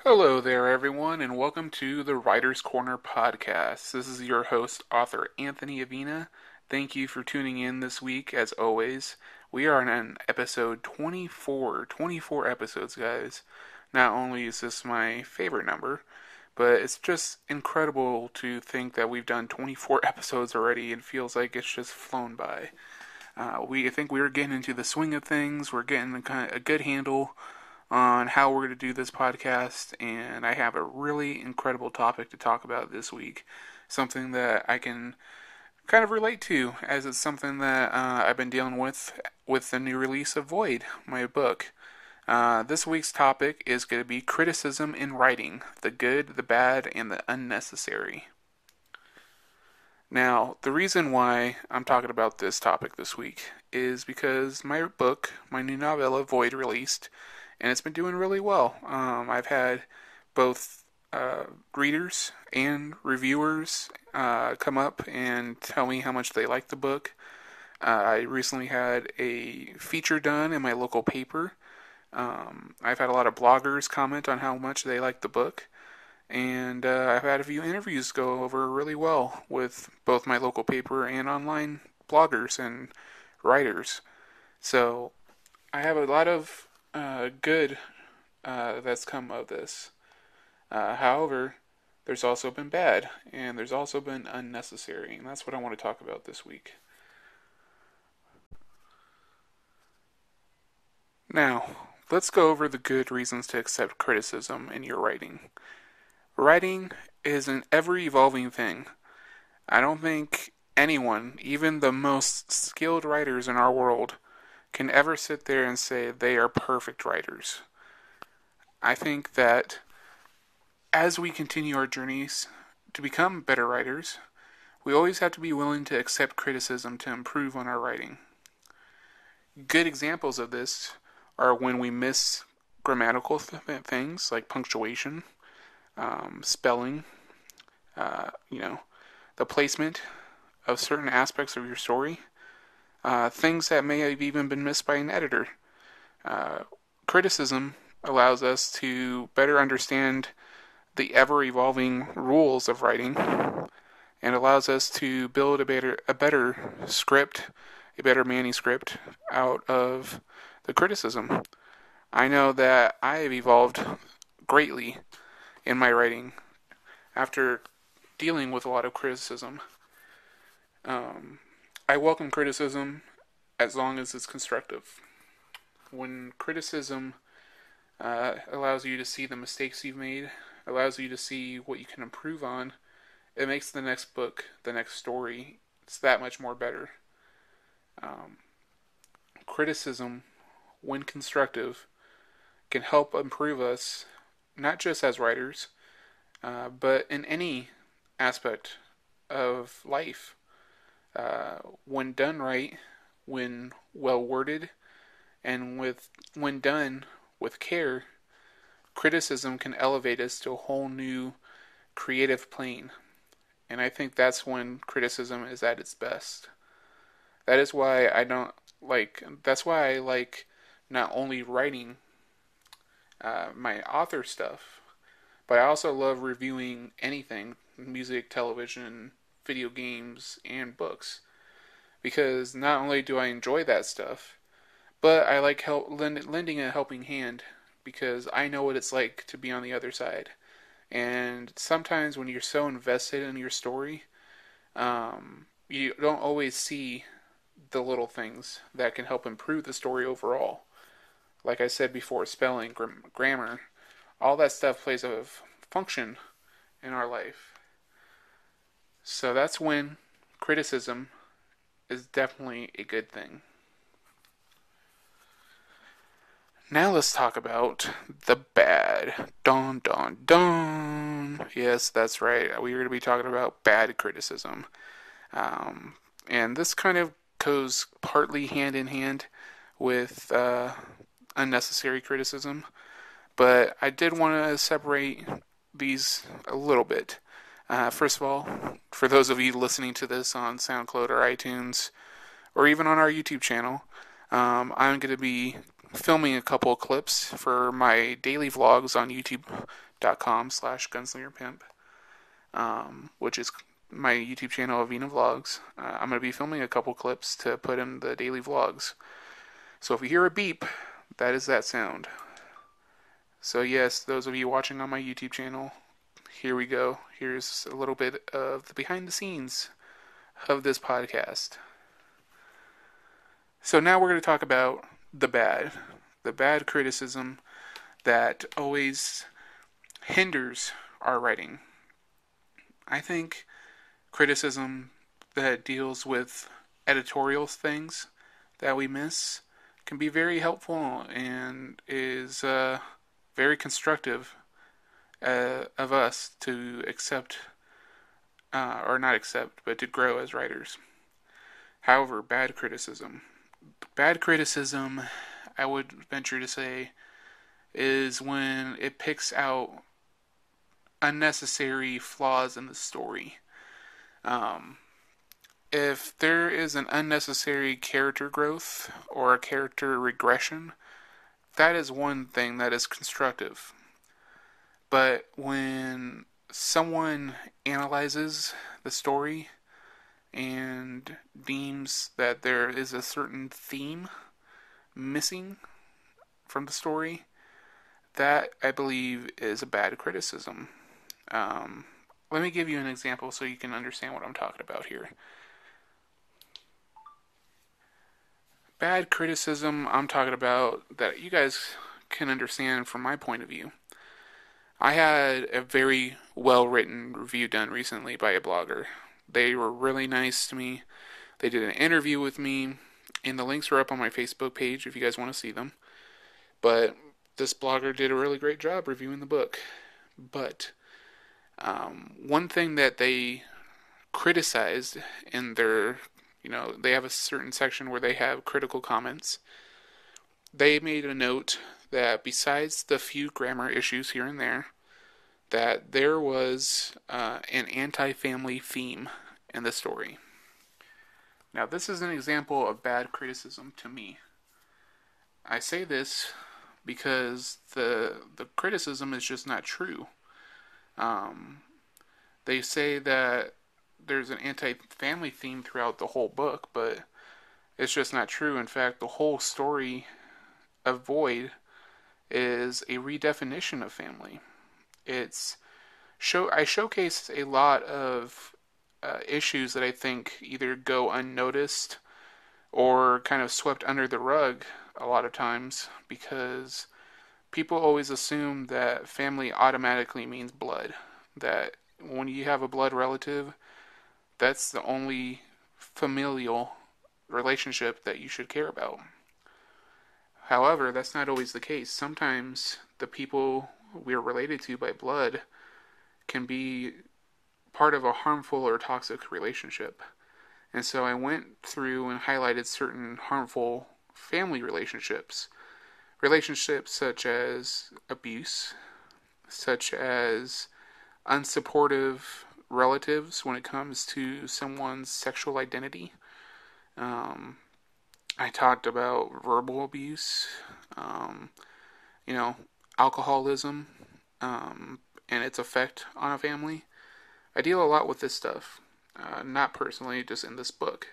Hello there, everyone, and welcome to the Writer's Corner podcast. This is your host, author Anthony Avina. Thank you for tuning in this week, as always. We are on episode 24 episodes, guys. Not only is this my favorite number, but it's just incredible to think that we've done 24 episodes already and feels like it's just flown by. I think we're getting into the swing of things. We're getting a good handle on how we're going to do this podcast, and I have a really incredible topic to talk about this week. Something that I can kind of relate to, as it's something that I've been dealing with the new release of Void, my book. This week's topic is going to be criticism in writing, the good, the bad, and the unnecessary. Now, the reason why I'm talking about this topic this week is because my book, my new novella, Void, released, and it's been doing really well. I've had both readers and reviewers come up and tell me how much they like the book. I recently had a feature done in my local paper. I've had a lot of bloggers comment on how much they like the book. And I've had a few interviews go over really well with both my local paper and online bloggers and writers. So I have a lot of good that's come of this. However, there's also been bad, and there's also been unnecessary, and that's what I want to talk about this week. Now, let's go over the good reasons to accept criticism in your writing. Writing is an ever evolving thing. I don't think anyone, even the most skilled writers in our world, can ever sit there and say they are perfect writers. I think that as we continue our journeys to become better writers, we always have to be willing to accept criticism to improve on our writing. Good examples of this are when we miss grammatical things like punctuation, spelling, the placement of certain aspects of your story, things that may have even been missed by an editor. Criticism allows us to better understand the ever-evolving rules of writing and allows us to build a better script, a better manuscript out of the criticism. I know that I have evolved greatly in my writing after dealing with a lot of criticism. I welcome criticism as long as it's constructive. When criticism allows you to see the mistakes you've made, allows you to see what you can improve on, it makes the next book, the next story, it's that much more better. Criticism, when constructive, can help improve us, not just as writers, but in any aspect of life. When done right, when well worded, and when done with care, criticism can elevate us to a whole new creative plane. And I think that's when criticism is at its best. That is why I don't like. That's why I like not only writing my author stuff, but I also love reviewing anything: music, television, video games, and books. Because not only do I enjoy that stuff, but I like lending a helping hand because I know what it's like to be on the other side. And sometimes when you're so invested in your story, you don't always see the little things that can help improve the story overall. Like I said before, spelling, grammar, all that stuff plays a function in our life. So that's when criticism is definitely a good thing. Now let's talk about the bad. Dun dun dun. Yes, that's right. We are going to be talking about bad criticism. And this kind of goes partly hand in hand with unnecessary criticism. But I did want to separate these a little bit. First of all, for those of you listening to this on SoundCloud or iTunes, or even on our YouTube channel, I'm going to be filming a couple of clips for my daily vlogs on YouTube youtube.com/GunslingerPimp, which is my YouTube channel, Avina Vlogs. I'm going to be filming a couple clips to put in the daily vlogs. So if you hear a beep, that is that sound. So yes, those of you watching on my YouTube channel, here we go. Here's a little bit of the behind the scenes of this podcast. So now we're going to talk about the bad criticism that always hinders our writing. I think criticism that deals with editorial things that we miss can be very helpful and is very constructive of us to accept, or not accept, but to grow as writers. However, bad criticism, I would venture to say, is when it picks out unnecessary flaws in the story. If there is an unnecessary character growth or a character regression, that is one thing that is constructive. But when someone analyzes the story and deems that there is a certain theme missing from the story, that I believe is a bad criticism. Let me give you an example so you can understand what I'm talking about here. Bad criticism I'm talking about that you guys can understand from my point of view. I had a very well written review done recently by a blogger. They were really nice to me. They did an interview with me, and the links are up on my Facebook page if you guys want to see them. But this blogger did a really great job reviewing the book. But one thing that they criticized in their, they have a certain section where they have critical comments. They made a note that besides the few grammar issues here and there, that there was an anti-family theme in the story. Now, this is an example of bad criticism to me. I say this because the criticism is just not true. They say that there's an anti-family theme throughout the whole book, but it's just not true. In fact, the whole story of Void is a redefinition of family. I showcase a lot of issues that I think either go unnoticed or kind of swept under the rug a lot of times because people always assume that family automatically means blood. That when you have a blood relative, that's the only familial relationship that you should care about. However, that's not always the case. Sometimes the people we're related to by blood can be part of a harmful or toxic relationship. And so I went through and highlighted certain harmful family relationships. Relationships such as abuse, such as unsupportive relatives when it comes to someone's sexual identity. I talked about verbal abuse, alcoholism, and its effect on a family. I deal a lot with this stuff, not personally, just in this book.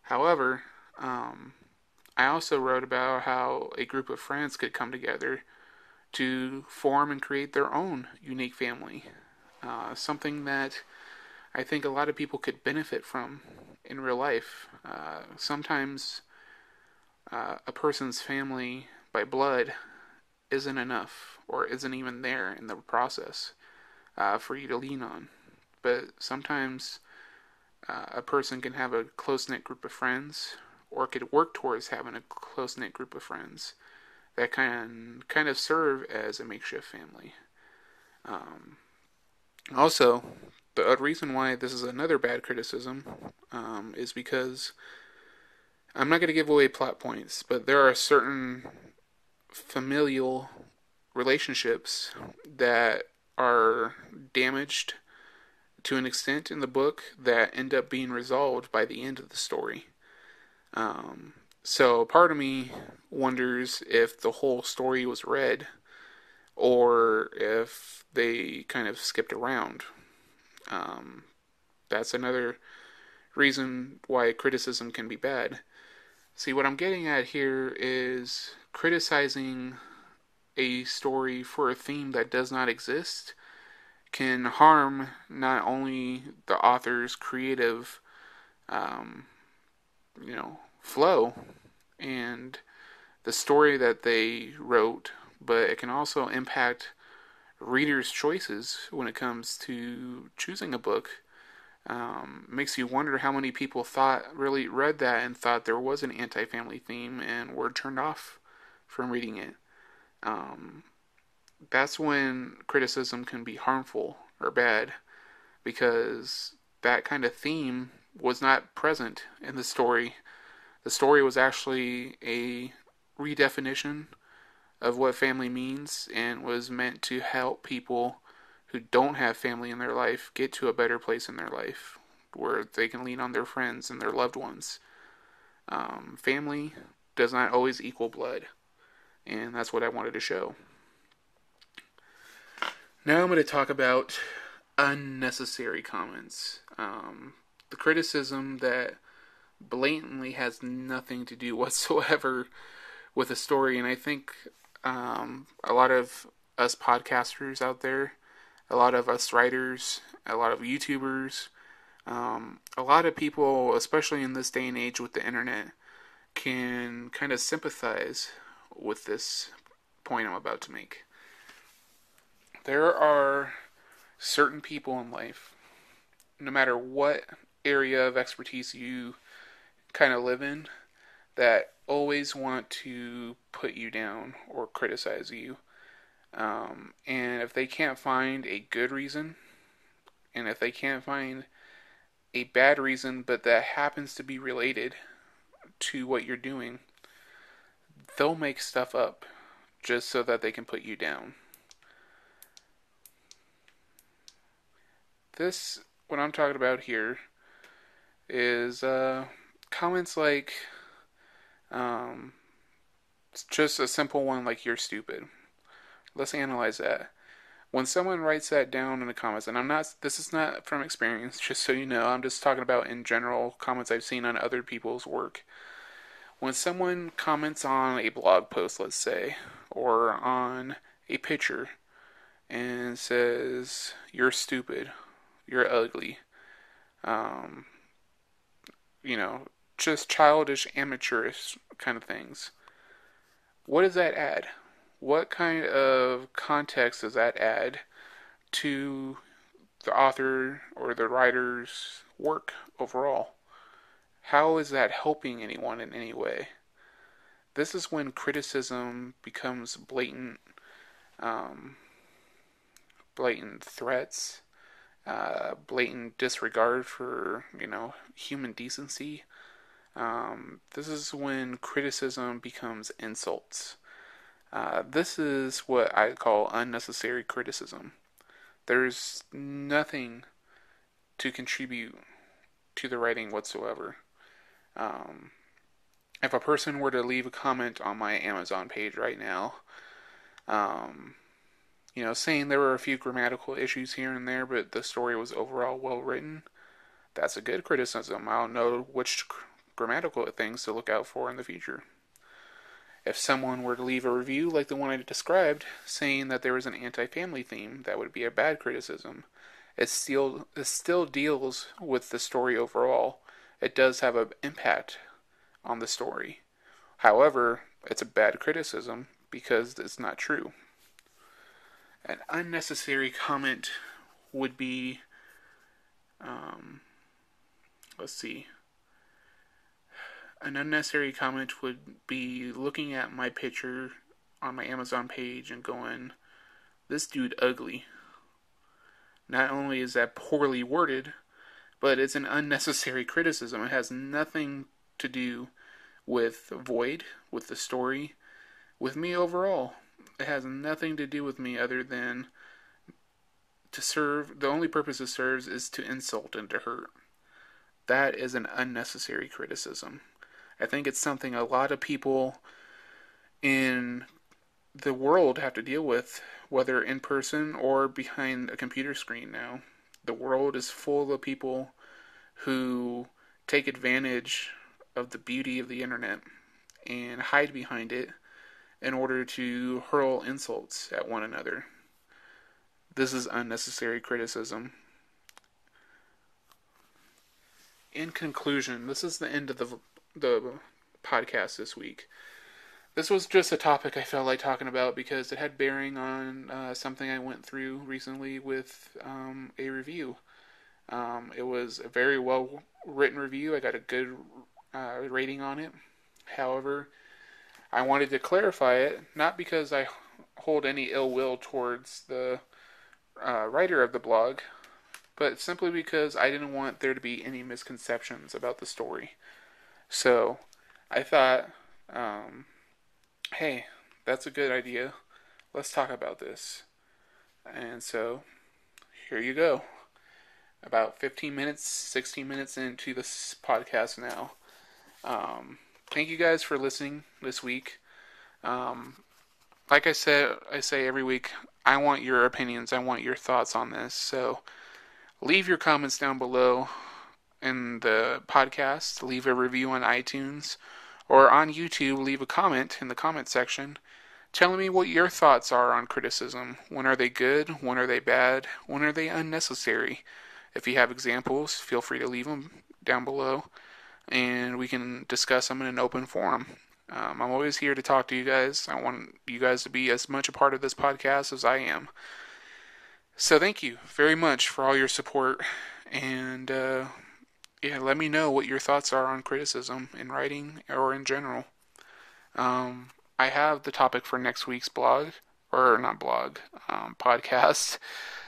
However, I also wrote about how a group of friends could come together to form and create their own unique family. Something that I think a lot of people could benefit from in real life. Sometimes a person's family by blood isn't enough or isn't even there in the process for you to lean on. But sometimes a person can have a close-knit group of friends or could work towards having a close-knit group of friends that can kind of serve as a makeshift family. Also, the reason why this is another bad criticism is because I'm not going to give away plot points, but there are certain familial relationships that are damaged to an extent in the book that end up being resolved by the end of the story. So part of me wonders if the whole story was read or if they kind of skipped around. Um, that's another reason why criticism can be bad. See, what I'm getting at here is criticizing a story for a theme that does not exist can harm not only the author's creative, um, flow and the story that they wrote, but it can also impact readers' choices when it comes to choosing a book. Makes you wonder how many people really read that and thought there was an anti-family theme and were turned off from reading it. Um, that's when criticism can be harmful or bad because that kind of theme was not present in the story. The story was actually a redefinition of what family means and was meant to help people who don't have family in their life get to a better place in their life where they can lean on their friends and their loved ones. Family does not always equal blood, and that's what I wanted to show. Now I'm going to talk about unnecessary comments. The criticism that blatantly has nothing to do whatsoever with a story, and I think a lot of us podcasters out there, a lot of us writers, a lot of YouTubers, a lot of people, especially in this day and age with the internet, can kind of sympathize with this point I'm about to make. There are certain people in life, no matter what area of expertise you kind of live in, that always want to put you down or criticize you. And if they can't find a good reason, and if they can't find a bad reason, but that happens to be related to what you're doing, they'll make stuff up just so that they can put you down. This, what I'm talking about here, is comments like, um, it's just a simple one like "you're stupid." Let's analyze that. When someone writes that down in the comments, and this is not from experience, just so you know, I'm just talking about in general comments I've seen on other people's work. When someone comments on a blog post, let's say, or on a picture, and says, "You're stupid, you're ugly," um, you know, just childish, amateurish kind of things, what does that add? What kind of context does that add to the author or the writer's work overall? How is that helping anyone in any way? This is when criticism becomes um, blatant threats, blatant disregard for human decency. This is when criticism becomes insults. This is what I call unnecessary criticism. There's nothing to contribute to the writing whatsoever. Um, if a person were to leave a comment on my Amazon page right now, um, saying there were a few grammatical issues here and there, but the story was overall well written, that's a good criticism. I'll know which grammatical things to look out for in the future. If someone were to leave a review like the one I described, saying that there was an anti-family theme, that would be a bad criticism. It still deals with the story overall. It does have an impact on the story. However, it's a bad criticism because it's not true. An unnecessary comment would be, um, let's see, an unnecessary comment would be looking at my picture on my Amazon page and going, "This dude ugly." Not only is that poorly worded, but it's an unnecessary criticism. It has nothing to do with Void, with the story, with me overall. It has nothing to do with me other than to serve. The only purpose it serves is to insult and to hurt. That is an unnecessary criticism. I think it's something a lot of people in the world have to deal with, whether in person or behind a computer screen now. The world is full of people who take advantage of the beauty of the internet and hide behind it in order to hurl insults at one another. This is unnecessary criticism. In conclusion, this is the end of the podcast this week. This was just a topic I felt like talking about because it had bearing on something I went through recently with a review. It was a very well written review. I got a good rating on it. However, I wanted to clarify it, not because I hold any ill will towards the writer of the blog, but simply because I didn't want there to be any misconceptions about the story. So I thought, hey, that's a good idea. Let's talk about this. And so here you go. About 15 minutes, 16 minutes into this podcast now. Thank you guys for listening this week. Like I said, I say every week, I want your opinions. I want your thoughts on this. So leave your comments down below in the podcast. Leave a review on iTunes or on YouTube. Leave a comment in the comment section telling me what your thoughts are on criticism. When are they good? When are they bad? When are they unnecessary? If you have examples, feel free to leave them down below and we can discuss them in an open forum. I'm always here to talk to you guys. I want you guys to be as much a part of this podcast as I am. So thank you very much for all your support. And yeah, let me know what your thoughts are on criticism in writing or in general. I have the topic for next week's blog, or not blog, podcast.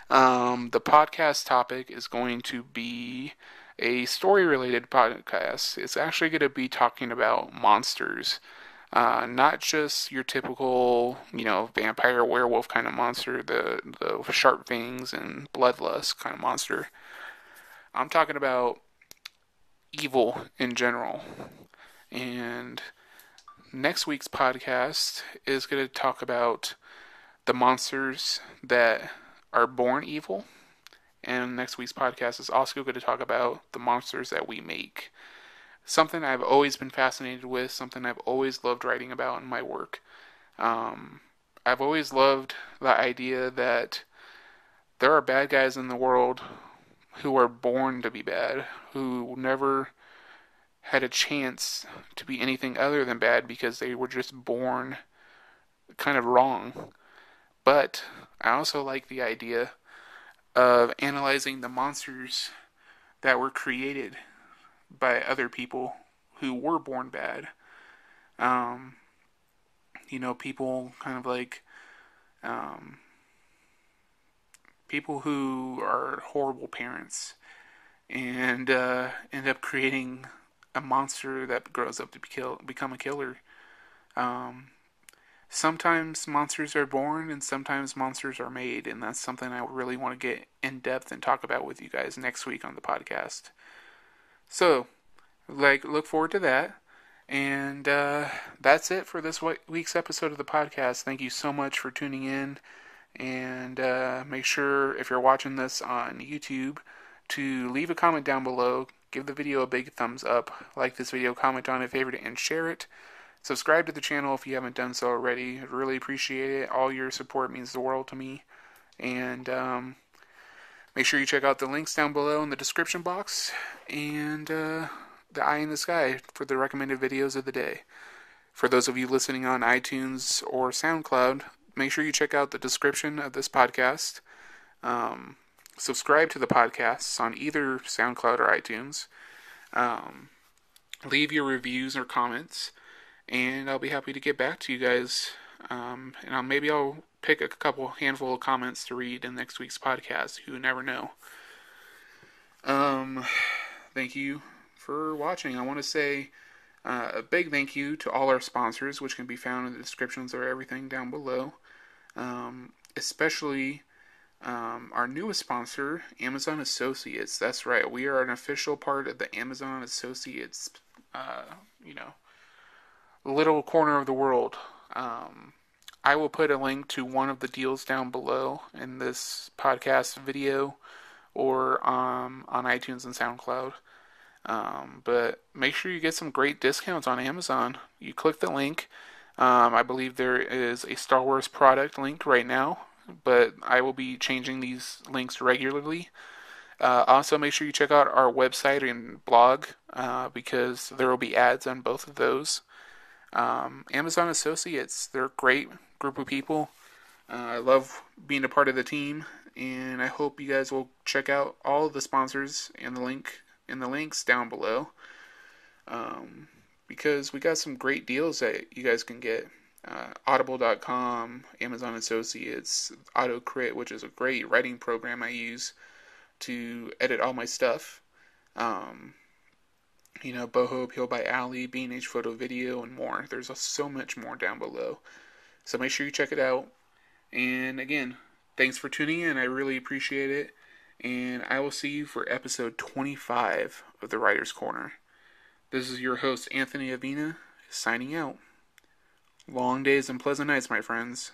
The podcast topic is going to be a story-related podcast. It's actually going to be talking about monsters. Not just your typical, vampire, werewolf kind of monster, the sharp fangs and bloodlust kind of monster. I'm talking about evil in general. And next week's podcast is going to talk about the monsters that are born evil. And next week's podcast is also going to talk about the monsters that we make. Something I've always been fascinated with, something I've always loved writing about in my work. I've always loved the idea that there are bad guys in the world who are born to be bad, who never had a chance to be anything other than bad because they were just born kind of wrong. But I also like the idea of analyzing the monsters that were created by other people who were born bad. People kind of like people who are horrible parents and end up creating a monster that grows up to become a killer. Sometimes monsters are born and sometimes monsters are made, and that's something I really want to get in depth and talk about with you guys next week on the podcast. So, look forward to that. And that's it for this week's episode of the podcast. Thank you so much for tuning in. And make sure, if you're watching this on YouTube, to leave a comment down below. Give the video a big thumbs up. Like this video, comment on it, favorite it, and share it. Subscribe to the channel if you haven't done so already. I'd really appreciate it. All your support means the world to me. And make sure you check out the links down below in the description box. And the eye in the sky for the recommended videos of the day. For those of you listening on iTunes or SoundCloud, make sure you check out the description of this podcast. Subscribe to the podcasts on either SoundCloud or iTunes. Leave your reviews or comments. And I'll be happy to get back to you guys. And maybe I'll pick a handful of comments to read in next week's podcast. You never know. Thank you for watching. I want to say a big thank you to all our sponsors, which can be found in the descriptions of everything down below. Especially our newest sponsor, Amazon Associates. That's right. We are an official part of the Amazon Associates, little corner of the world. I will put a link to one of the deals down below in this podcast video or on iTunes and SoundCloud. But make sure you get some great discounts on Amazon. You click the link. I believe there is a Star Wars product linked right now, but I will be changing these links regularly. Also, make sure you check out our website and blog because there will be ads on both of those. Amazon Associates, they're a great group of people. I love being a part of the team, and I hope you guys will check out all of the sponsors in the links down below. Because we got some great deals that you guys can get. Audible.com, Amazon Associates, AutoCrit, which is a great writing program I use to edit all my stuff. Um, Boho Appeal by Ali, B&H Photo Video, and more. There's so much more down below. So make sure you check it out. And again, thanks for tuning in. I really appreciate it. And I will see you for episode 25 of The Writer's Corner. This is your host, Anthony Avina, signing out. Long days and pleasant nights, my friends.